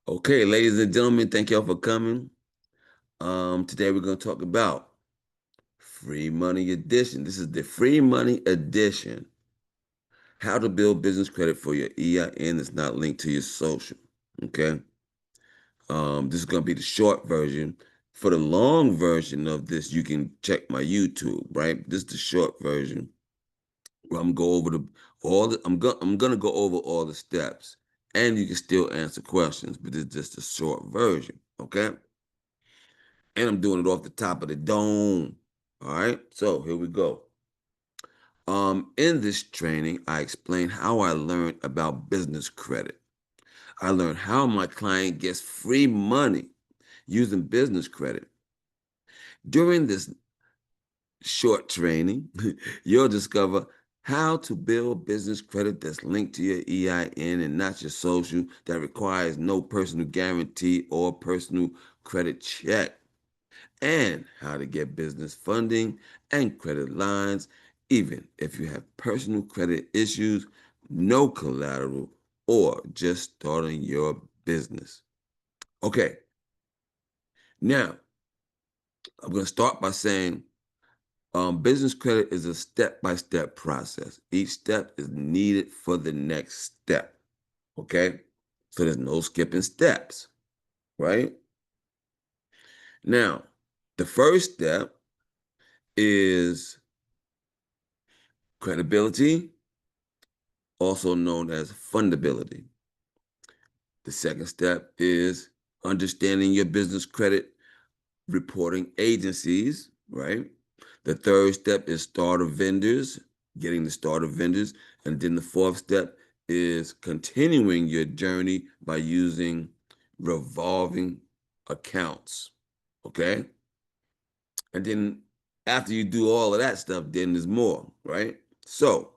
Okay, ladies and gentlemen, thank y'all for coming. Today we're going to talk about free money edition. This is the free money edition. How to build business credit for your EIN that's not linked to your social. Okay. This is going to be the short version. For the long version of this, you can check my YouTube, right? This is the short version where I'm go over the all the I'm gonna go over all the steps, and you can still answer questions, but it's just a short version. Okay. And I'm doing it off the top of the dome. All right, so here we go. In this training, I explain how I learned about business credit. I learned how my client gets free money using business credit. During this short training, you'll discover how to build business credit that's linked to your EIN and not your social, that requires no personal guarantee or personal credit check, and how to get business funding and credit lines, even if you have personal credit issues, no collateral, or just starting your business. Okay, now I'm going to start by saying business credit is a step by step process. Each step is needed for the next step. Okay, so there's no skipping steps, right? Now, the first step is credibility, also known as fundability. The second step is understanding your business credit reporting agencies, right? The third step is starter vendors, getting the starter vendors. And then the fourth step is continuing your journey by using revolving accounts, okay? And then after you do all of that stuff, then there's more, right? So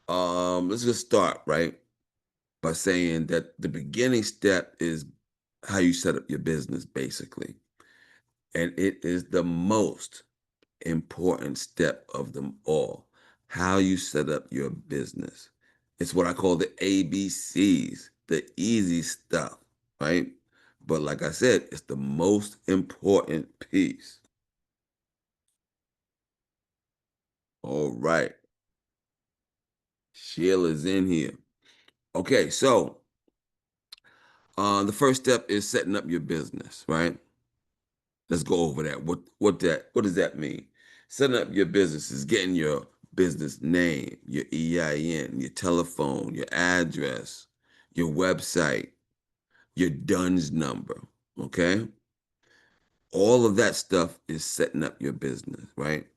let's just start, right? By saying that the beginning step is how you set up your business, basically. And it is the most important step of them all. How you set up your business. It's what I call the ABCs, the easy stuff, right? But like I said, it's the most important piece. All right. Sheila's in here. Okay, so the first step is setting up your business, right? Let's go over that. What does that mean? Setting up your business is getting your business name, your EIN, your telephone, your address, your website, your DUNS number. Okay? All of that stuff is setting up your business, right?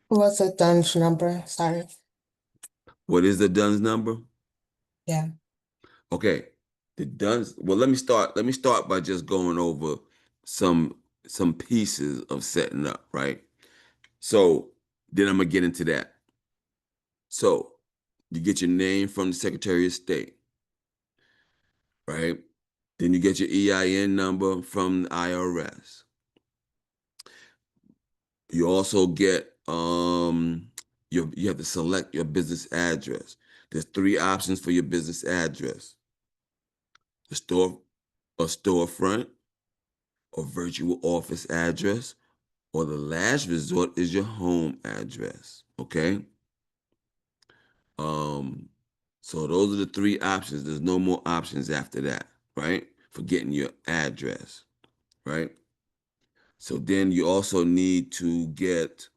What's a DUNS number? Sorry. What is the DUNS number? Yeah. Okay. The DUNS, well, let me start by just going over some some pieces of setting up, right? So then I'm gonna get into that. So you get your name from the Secretary of State, right? Then you get your EIN number from the IRS. You also get you have to select your business address. There's three options for your business address: the store, a storefront, a virtual office address, or the last resort is your home address. Okay. Um, so those are the three options. There's no more options after that, right? For getting your address, right? So then you also need to get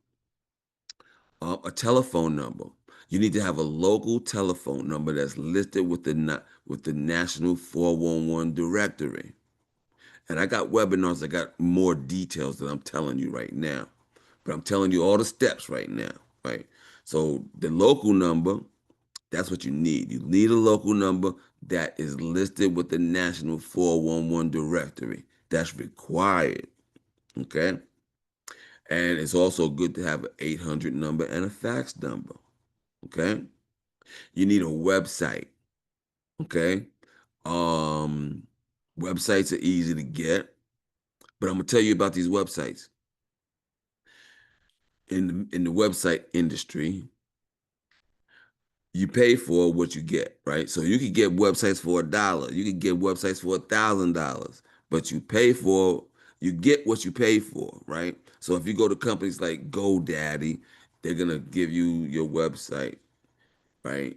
a telephone number. You need to have a local telephone number that's listed with the National 411 directory. And I got webinars. I got more details that I'm telling you right now, but I'm telling you all the steps right now, right? So the local number, that's what you need. You need a local number that is listed with the National 411 directory. That's required. Okay. And it's also good to have an 800 number and a fax number. Okay. You need a website. Okay. Um, Websites are easy to get, but I'm gonna tell you about these websites. In the website industry, you pay for what you get, right? So you could get websites for $1, you could get websites for $1,000, but you get what you pay for, right? So if you go to companies like GoDaddy, they're gonna give you your website, right?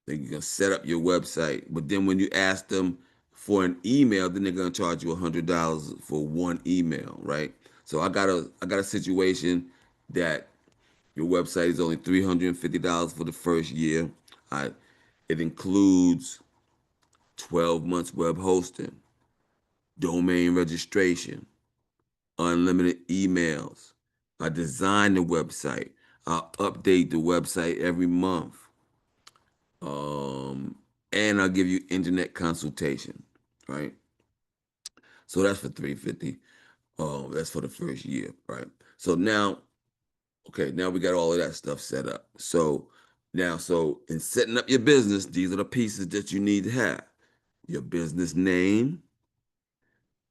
They're gonna set up your website, but then when you ask them for an email, then they're gonna charge you $100 for one email, right? So I got a situation that your website is only $350 for the first year. I, it includes 12 months web hosting, domain registration, unlimited emails. I design the website. I update the website every month. Um, and I'll give you internet consultation, right? So that's for 350. That's for the first year, right? So now, okay, now we got all of that stuff set up. So in setting up your business, these are the pieces that you need to have: your business name,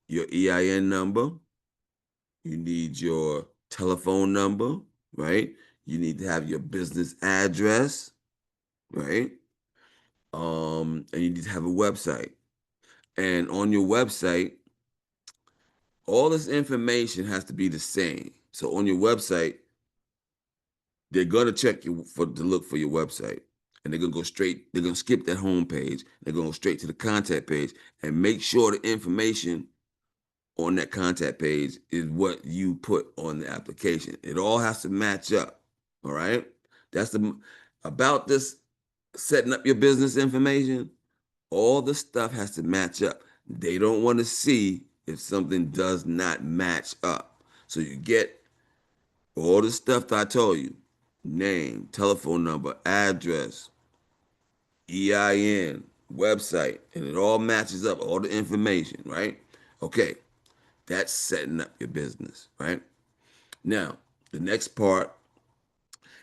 your EIN number, you need your telephone number, right? You need to have your business address, right? And you need to have a website. And on your website, all this information has to be the same. So on your website, they're gonna check you for to look for your website, and they're gonna go straight. They're gonna skip that home page. They're gonna go straight to the contact page and make sure the information on that contact page is what you put on the application. It all has to match up. All right. That's the about this setting up your business information. All the stuff has to match up. They don't want to see if something does not match up. So you get all the stuff that I told you: name, telephone number, address, EIN, website, and it all matches up, all the information, right? Okay, that's setting up your business, right? Now, the next part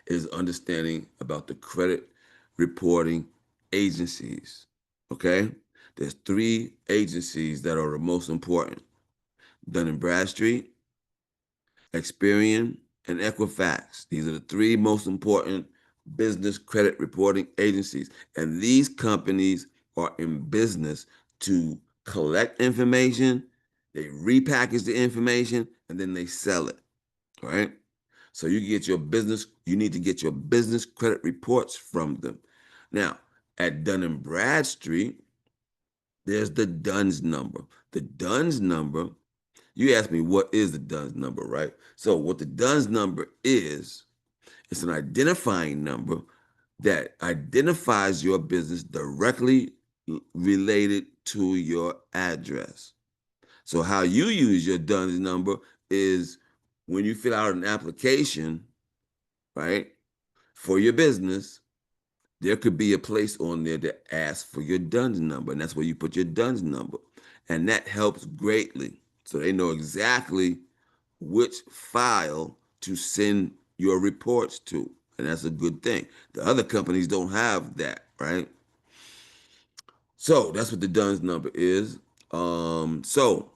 is understanding about the credit reporting agencies, okay? There's three agencies that are the most important: Dun& and Bradstreet, Experian, and Equifax. These are the three most important business credit reporting agencies. And these companies are in business to collect information, they repackage the information, and then they sell it. All right. So you need to get your business credit reports from them. Now, at Dun& and Bradstreet, there's the DUNS number. The DUNS number, you asked me what is the DUNS number, right? So what the DUNS number is, it's an identifying number that identifies your business directly related to your address. So how you use your DUNS number is when you fill out an application, right, for your business, there could be a place on there that asks for your DUNS number, and that's where you put your DUNS number. And that helps greatly. So they know exactly which file to send your reports to. And that's a good thing. The other companies don't have that, right? So that's what the DUNS number is. So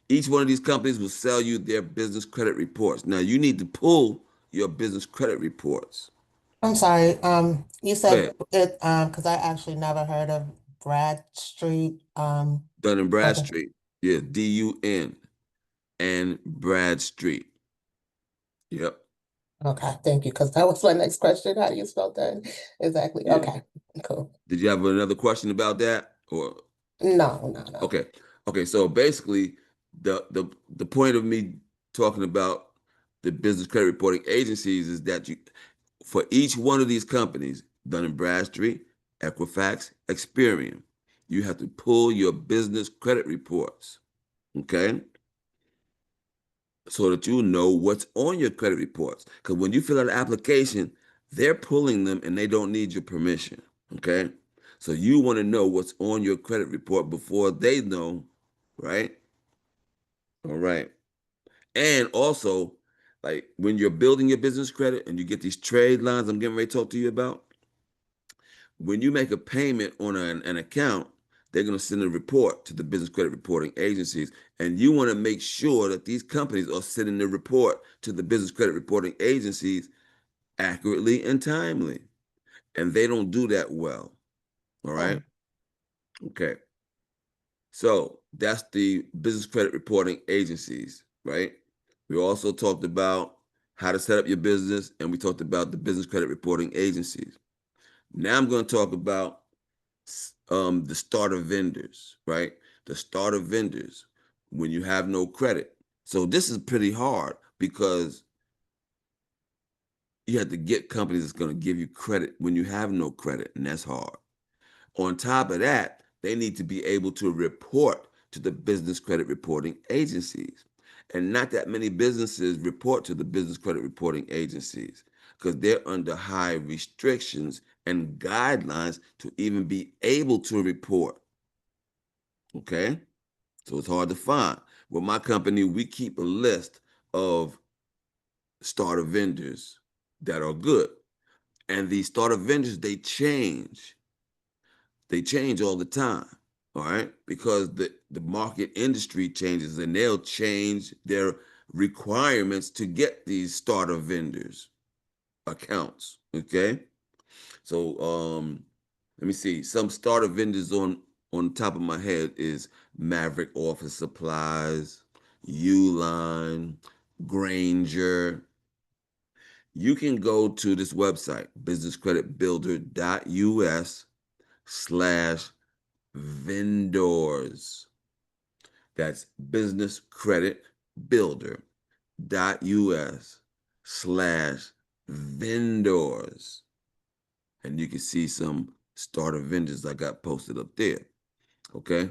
each one of these companies will sell you their business credit reports. Now you need to pull your business credit reports. I'm sorry. You Go said ahead. it, because I actually never heard of Bradstreet. Dun and Okay. Bradstreet. Yeah, DUN and Bradstreet. Yep. Okay. Thank you. Because that was my next question. How do you spell that? Exactly. Yeah. Okay. Cool. Did you have another question about that? Or No, no, no. okay. Okay, so basically the point of me talking about the business credit reporting agencies is that you for each one of these companies, Dun and Bradstreet, Equifax, Experian, you have to pull your business credit reports, okay? So that you know what's on your credit reports. Because when you fill out an application, they're pulling them and they don't need your permission. Okay. So you want to know what's on your credit report before they know, right? All right. And also, like when you're building your business credit and you get these trade lines I'm getting ready to talk to you about, when you make a payment on an account, they're going to send a report to the business credit reporting agencies. And you want to make sure that these companies are sending the report to the business credit reporting agencies accurately and timely. and they don't do that well. All right. Oh, Okay. So that's the business credit reporting agencies, right? We also talked about how to set up your business, and we talked about the business credit reporting agencies. Now I'm going to talk about the starter vendors, right? The starter vendors when you have no credit. So this is pretty hard because you have to get companies that's going to give you credit when you have no credit, and that's hard. On top of that, they need to be able to report to the business credit reporting agencies. And not that many businesses report to the business credit reporting agencies because they're under high restrictions and guidelines to even be able to report. Okay? So it's hard to find. With my company, we keep a list of starter vendors that are good. And these starter vendors, they change all the time. All right, because the market industry changes and they'll change their requirements to get these starter vendors accounts. Okay, so let me see. Some starter vendors on top of my head is Maverick Office Supplies, Uline, Granger. You can go to this website, businesscreditbuilder.us slash vendors. That's businesscreditbuilder.us slash vendors. And you can see some starter vendors I got posted up there. Okay.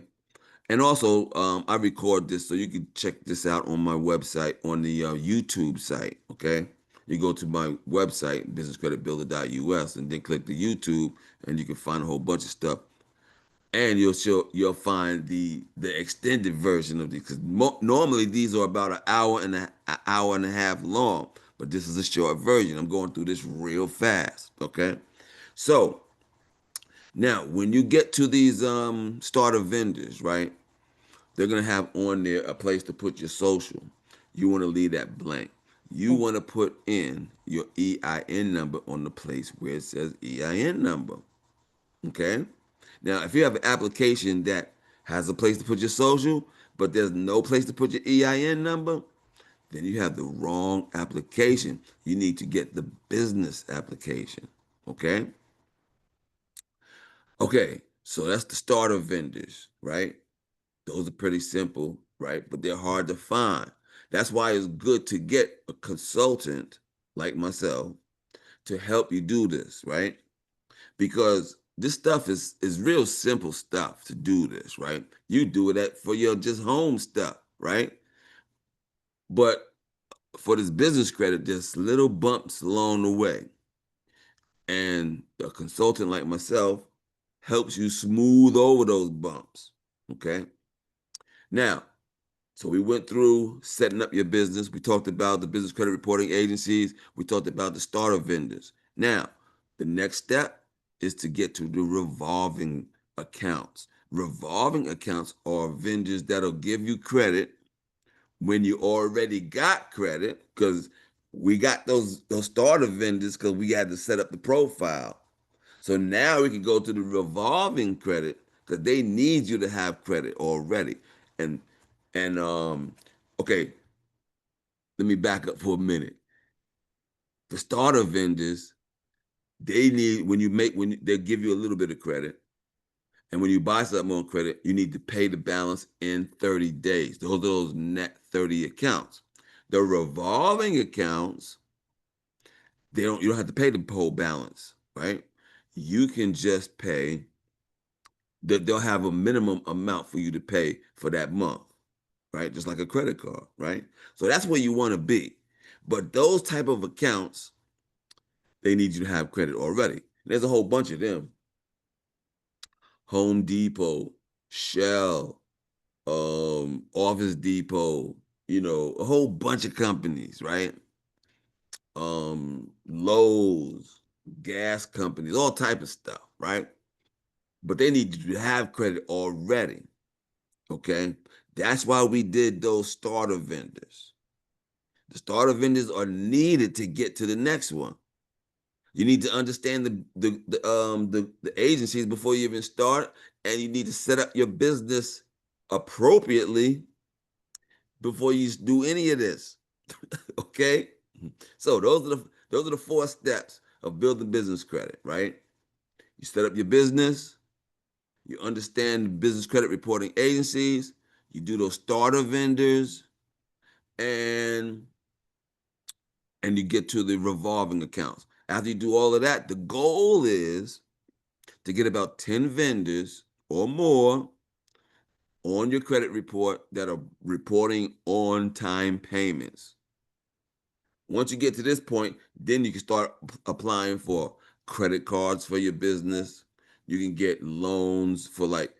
And also, I record this so you can check this out on my website on the YouTube site. Okay. You go to my website, businesscreditbuilder.us, and then click the YouTube, and you can find a whole bunch of stuff and you'll find the extended version of these because normally these are about an hour and a half long, but this is a short version. I'm going through this real fast. Okay, so now when you get to these starter vendors, right? They're gonna have on there a place to put your social. You want to leave that blank. You oh, want to put in your EIN number on the place where it says EIN number. Okay. Now, if you have an application that has a place to put your social, but there's no place to put your EIN number, then you have the wrong application. You need to get the business application. Okay. Okay. So that's the starter vendors, right? Those are pretty simple, right? But they're hard to find. That's why it's good to get a consultant like myself to help you do this, right? Because this stuff is real simple stuff to do this, right? You do it for your just home stuff, right? But for this business credit, there's little bumps along the way. And a consultant like myself helps you smooth over those bumps. Okay. Now, so we went through setting up your business. We talked about the business credit reporting agencies. We talked about the starter vendors. Now, the next step is to get to the revolving accounts. Revolving accounts are vendors that'll give you credit when you already got credit, because we got those starter vendors because we had to set up the profile. So now we can go to the revolving credit because they need you to have credit already. And and okay, let me back up for a minute. The starter vendors, they need when they give you a little bit of credit, and when you buy something on credit, you need to pay the balance in 30 days. Those are those net 30 accounts. The revolving accounts, you don't have to pay the whole balance, right? You can just pay they'll have a minimum amount for you to pay for that month, right? Just like a credit card, right? So that's where you want to be. But those type of accounts, they need you to have credit already. There's a whole bunch of them. Home Depot, Shell, Office Depot, a whole bunch of companies, right? Lowe's, gas companies, all type of stuff, right? But they need you to have credit already. Okay. That's why we did those starter vendors. The starter vendors are needed to get to the next one. You need to understand the agencies before you even start, and you need to set up your business appropriately before you do any of this. Okay? So those are the four steps of building business credit, right? You set up your business, you understand business credit reporting agencies, you do those starter vendors, and and you get to the revolving accounts. After you do all of that, the goal is to get about 10 vendors or more on your credit report that are reporting on time payments. Once you get to this point, then you can start applying for credit cards for your business. You can get loans for like,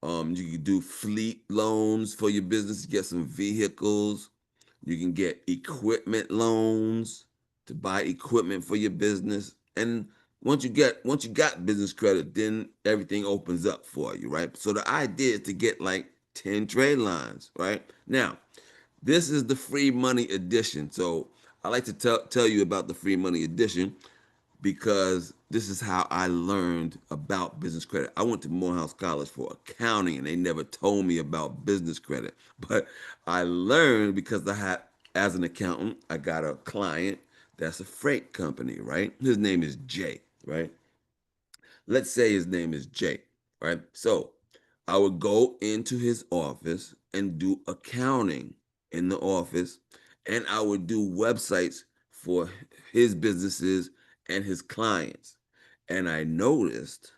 you can do fleet loans for your business, get some vehicles. You can get equipment loans to buy equipment for your business. And once you got business credit, then everything opens up for you, right? So the idea is to get like 10 trade lines, right? Now, this is the free money edition. So I like to tell you about the free money edition because this is how I learned about business credit. I went to Morehouse College for accounting and they never told me about business credit. But I learned because as an accountant, I got a client that's a freight company, right? His name is Jay, right? Let's say his name is Jay, right? So I would go into his office and do accounting in the office, and I would do websites for his businesses and his clients. And I noticed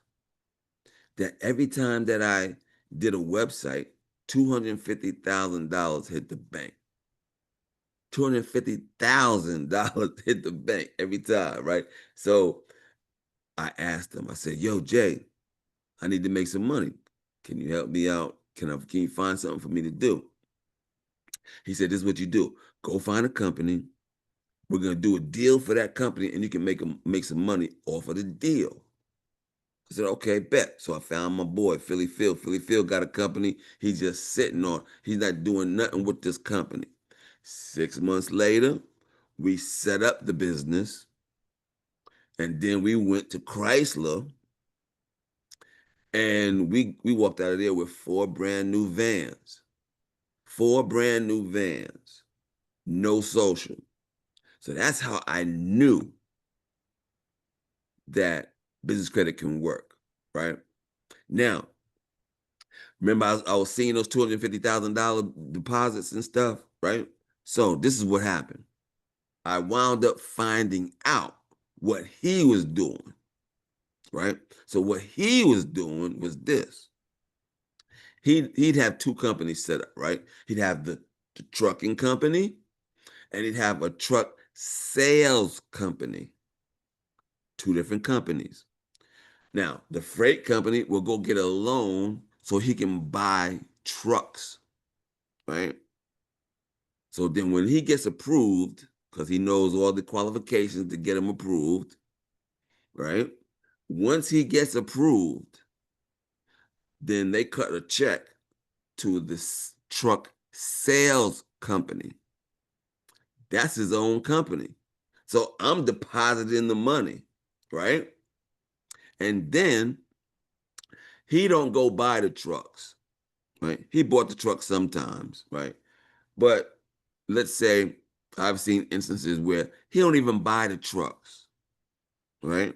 that every time that I did a website, $250,000 hit the bank. $250,000 hit the bank every time, right? So I asked him, I said, Yo, Jay, I need to make some money. Can you help me out? Can you find something for me to do? He said, This is what you do. Go find a company. We're gonna do a deal for that company, and you can make some money off of the deal. I said, okay, bet. So I found my boy, Philly Phil. Philly Phil got a company he's just sitting on. He's not doing nothing with this company. 6 months later, we set up the business, and then we went to Chrysler, and we walked out of there with four brand new vans. Four brand new vans, no social. So that's how I knew that business credit can work, right? Now, remember I was seeing those $250,000 deposits and stuff, right? So this is what happened. I wound up finding out what he was doing, right? So what he was doing was this. He'd have two companies set up, right? He'd have the trucking company and he'd have a truck sales company, two different companies. Now, the freight company will go get a loan so he can buy trucks, right? So then when he gets approved, because he knows all the qualifications to get him approved, right? Once he gets approved, then they cut a check to this truck sales company. That's his own company. So I'm depositing the money, right? And then he don't go buy the trucks, right? He bought the truck sometimes, right? But let's say I've seen instances where he don't even buy the trucks, right?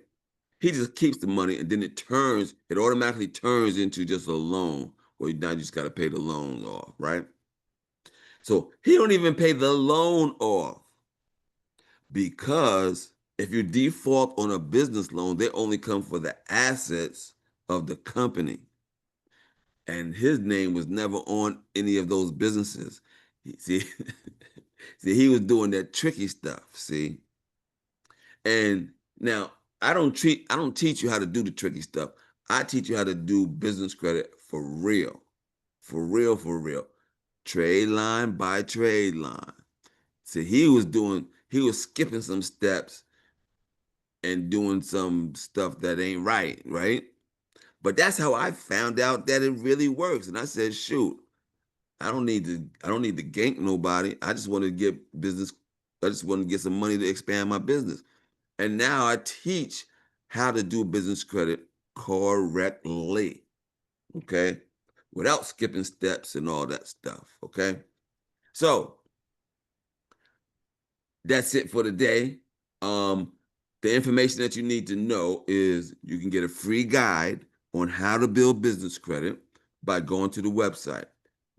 He just keeps the money and then it automatically turns into just a loan where now you just got to pay the loans off, right? So he don't even pay the loan off because if you default on a business loan, they only come for the assets of the company. And his name was never on any of those businesses. See, see, he was doing that tricky stuff. See, and now I don't teach you how to do the tricky stuff. I teach you how to do business credit for real, for real, for real. Trade line by trade line. See, he was skipping some steps and doing some stuff that ain't right, right? But that's how I found out that it really works. And I said, shoot, I don't need to gank nobody. I just want to get some money to expand my business. And now I teach how to do business credit correctly, okay? Without skipping steps and all that stuff, okay? So that's it for today. Um, the information that you need to know is you can get a free guide on how to build business credit by going to the website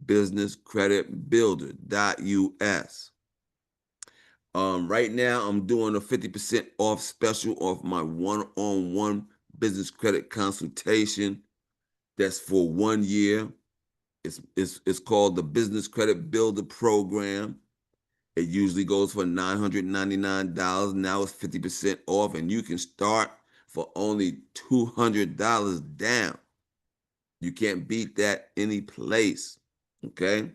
businesscreditbuilder.us. Right now, I'm doing a 50% off special off my one-on-one business credit consultation. That's for 1 year. It's called the Business Credit Builder Program. It usually goes for $999. Now it's 50% off, and you can start for only $200 down. You can't beat that any place. Okay?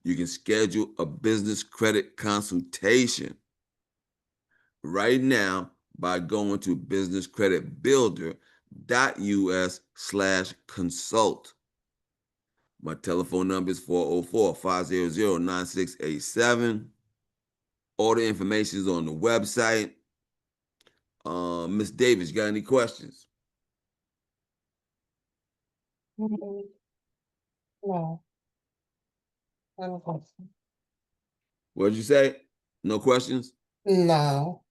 You can schedule a business credit consultation right now by going to businesscreditbuilder.us/consult. My telephone number is 404-500-9687. All the information is on the website. Miss Davis, you got any questions? Mhm. No, no question. What did you say? No questions? No.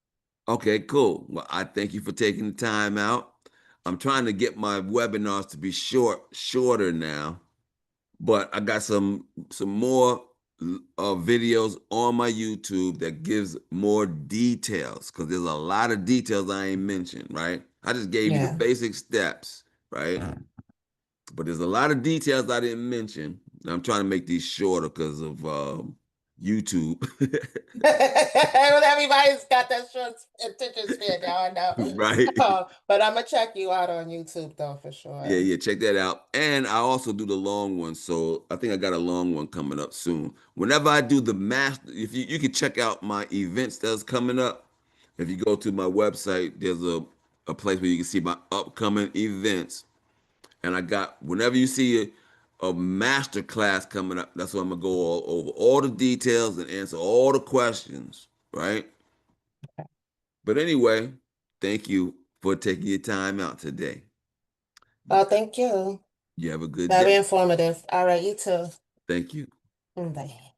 Okay, cool. Well, I thank you for taking the time out. I'm trying to get my webinars to be shorter now, but I got some more videos on my YouTube that gives more details because there's a lot of details I ain't mentioned, right? I just gave you the Yeah. basic steps, right? But there's a lot of details I didn't mention. I'm trying to make these shorter because of YouTube. Well, everybody's got that short attention span now, I know. Right. But I'm gonna check you out on YouTube though for Yeah, sure. yeah, check that out. And I also do the long one. So I think I got a long one coming up soon. Whenever I do the master, if you can check out my events that's coming up. If you go to my website, there's a place where you can see my upcoming events. And I got whenever you see a master class coming up, that's what I'm gonna go all over all the details and answer all the questions, right? But anyway, thank you for taking your time out today. Oh, thank you. You have a good Very day. informative. All right, you too. Thank you. Bye.